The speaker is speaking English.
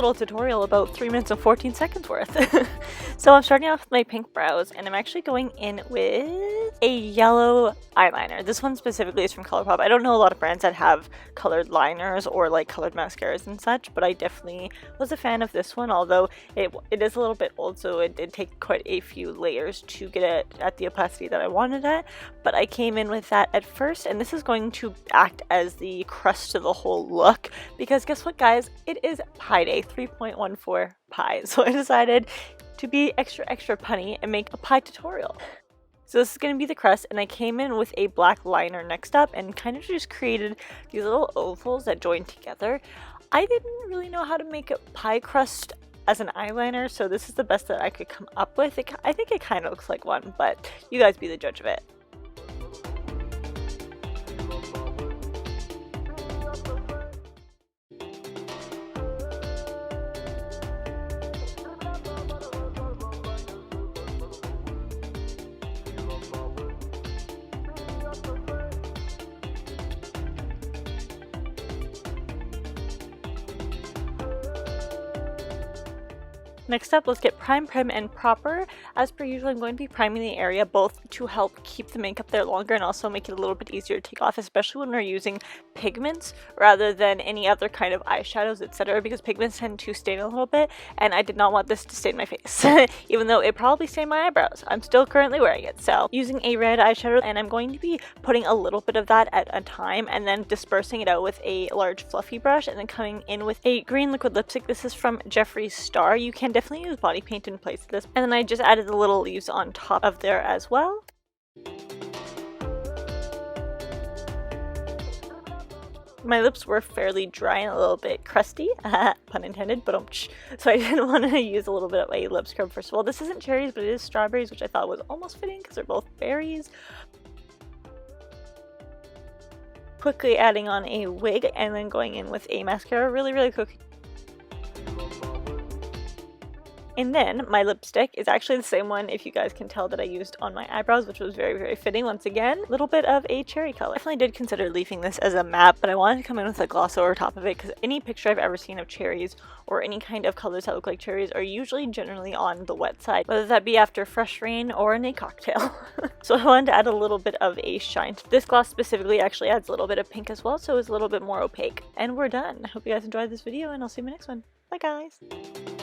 full tutorial about 3 minutes and 14 seconds worth. So I'm starting off with my pink brows, and I'm actually going in with a yellow eyeliner. This one specifically is from ColourPop. I don't know a lot of brands that have colored liners or like colored mascaras and such, but I definitely was a fan of this one, although it is a little bit old, so it did take quite a few layers to get it at the opacity that I wanted it. But I came in with that at first, and this is going to act as the crust to the whole look, because guess what, guys? It is Pi Day, 3.14 pi. So I decided to be extra punny and make a pie tutorial. So this is going to be the crust, and I came in with a black liner next up and kind of just created these little ovals that join together. I didn't really know how to make a pie crust as an eyeliner, so this is the best that I could come up with. I think it kind of looks like one, but you guys be the judge of it. Next up, let's get prime, prim, and proper. As per usual, I'm going to be priming the area both to help keep the makeup there longer and also make it a little bit easier to take off, especially when we're using pigments rather than any other kind of eyeshadows, etc., because pigments tend to stain a little bit, and I did not want this to stain my face, even though it probably stained my eyebrows. I'm still currently wearing it. So using a red eyeshadow, and I'm going to be putting a little bit of that at a time and then dispersing it out with a large fluffy brush, and then coming in with a green liquid lipstick. This is from Jeffree Star. You can definitely use body paint in place of this, and then I just added the little leaves on top of there as well. My lips were fairly dry and a little bit crusty, pun intended, but so I didn't want to use a little bit of a lip scrub first of all. This isn't cherries, but it is strawberries, which I thought was almost fitting because they're both berries. Quickly adding on a wig and then going in with a mascara really quick. And then my lipstick is actually the same one, if you guys can tell, that I used on my eyebrows, which was very fitting once again. A little bit of a cherry color. Definitely did consider leaving this as a matte, but I wanted to come in with a gloss over top of it because any picture I've ever seen of cherries or any kind of colors that look like cherries are usually generally on the wet side, whether that be after fresh rain or in a cocktail. So I wanted to add a little bit of a shine. This gloss specifically actually adds a little bit of pink as well, so it's a little bit more opaque. And we're done. I hope you guys enjoyed this video, and I'll see you in my next one. Bye guys!